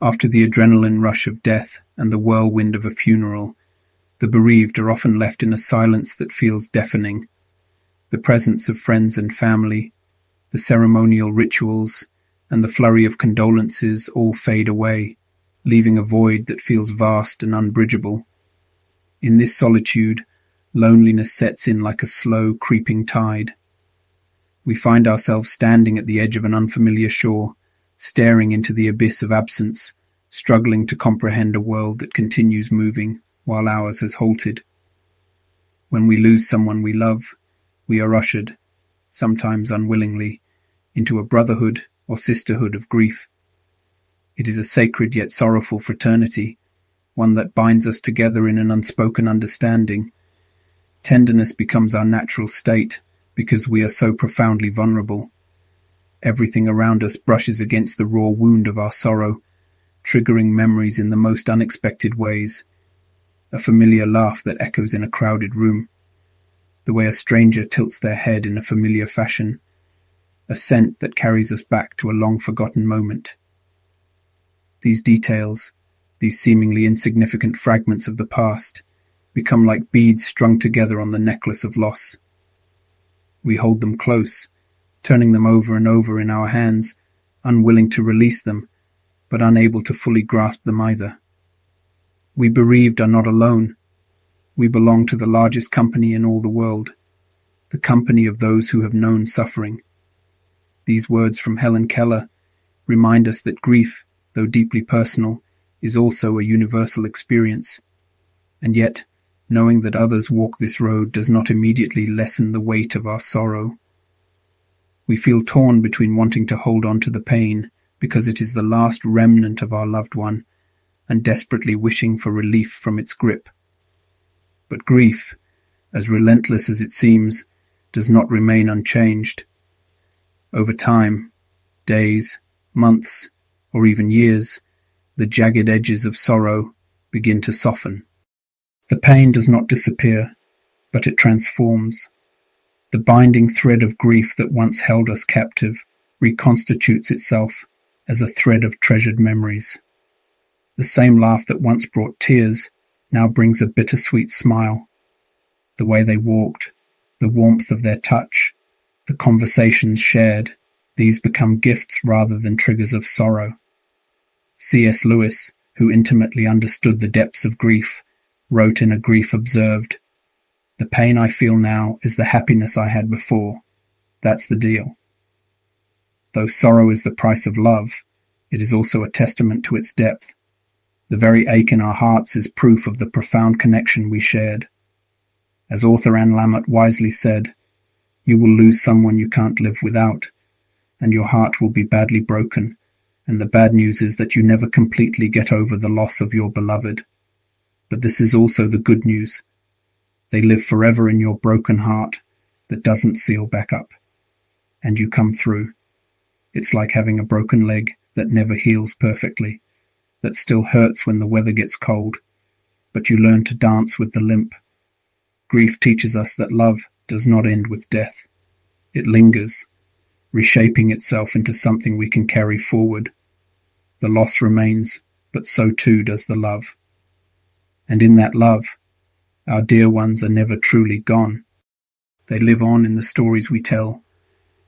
After the adrenaline rush of death and the whirlwind of a funeral, the bereaved are often left in a silence that feels deafening. The presence of friends and family, the ceremonial rituals, and the flurry of condolences all fade away, leaving a void that feels vast and unbridgeable. In this solitude, loneliness sets in like a slow, creeping tide. We find ourselves standing at the edge of an unfamiliar shore, staring into the abyss of absence, struggling to comprehend a world that continues moving while ours has halted. When we lose someone we love, we are ushered, sometimes unwillingly, into a brotherhood or sisterhood of grief. It is a sacred yet sorrowful fraternity, one that binds us together in an unspoken understanding. Tenderness becomes our natural state because we are so profoundly vulnerable. Everything around us brushes against the raw wound of our sorrow, triggering memories in the most unexpected ways. A familiar laugh that echoes in a crowded room, the way a stranger tilts their head in a familiar fashion, a scent that carries us back to a long-forgotten moment. These details, these seemingly insignificant fragments of the past, become like beads strung together on the necklace of loss. We hold them close, turning them over and over in our hands, unwilling to release them, but unable to fully grasp them either. We bereaved are not alone. We belong to the largest company in all the world, the company of those who have known suffering. These words from Helen Keller remind us that grief, though deeply personal, is also a universal experience. And yet, knowing that others walk this road does not immediately lessen the weight of our sorrow. We feel torn between wanting to hold on to the pain because it is the last remnant of our loved one, and desperately wishing for relief from its grip. But grief, as relentless as it seems, does not remain unchanged. Over time, days, months, or even years, the jagged edges of sorrow begin to soften. The pain does not disappear, but it transforms. The binding thread of grief that once held us captive reconstitutes itself as a thread of treasured memories. The same laugh that once brought tears now brings a bittersweet smile. The way they walked, the warmth of their touch, the conversations shared, these become gifts rather than triggers of sorrow. C.S. Lewis, who intimately understood the depths of grief, wrote in A Grief Observed, "The pain I feel now is the happiness I had before. That's the deal." Though sorrow is the price of love, it is also a testament to its depth. The very ache in our hearts is proof of the profound connection we shared. As author Lamott wisely said, "You will lose someone you can't live without, and your heart will be badly broken, and the bad news is that you never completely get over the loss of your beloved. But this is also the good news. They live forever in your broken heart that doesn't seal back up, and you come through. It's like having a broken leg that never heals perfectly, that still hurts when the weather gets cold, but you learn to dance with the limp. Grief teaches us that love does not end with death. It lingers, reshaping itself into something we can carry forward. The loss remains, but so too does the love. And in that love, our dear ones are never truly gone. They live on in the stories we tell,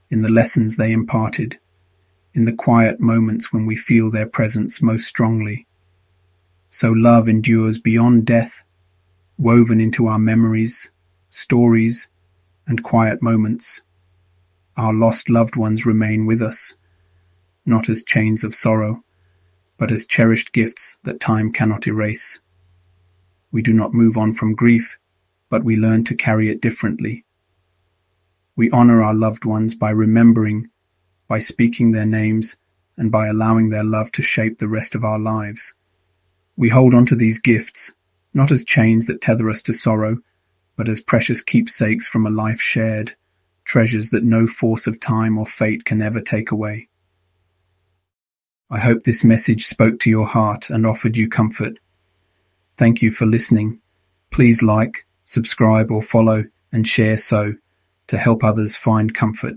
in the lessons they imparted, in the quiet moments when we feel their presence most strongly. So love endures beyond death, woven into our memories, stories, and quiet moments. Our lost loved ones remain with us, not as chains of sorrow, but as cherished gifts that time cannot erase. We do not move on from grief, but we learn to carry it differently. We honor our loved ones by remembering, by speaking their names, and by allowing their love to shape the rest of our lives. We hold on to these gifts, not as chains that tether us to sorrow, but as precious keepsakes from a life shared, treasures that no force of time or fate can ever take away. I hope this message spoke to your heart and offered you comfort. Thank you for listening. Please like, subscribe or follow and share to help others find comfort.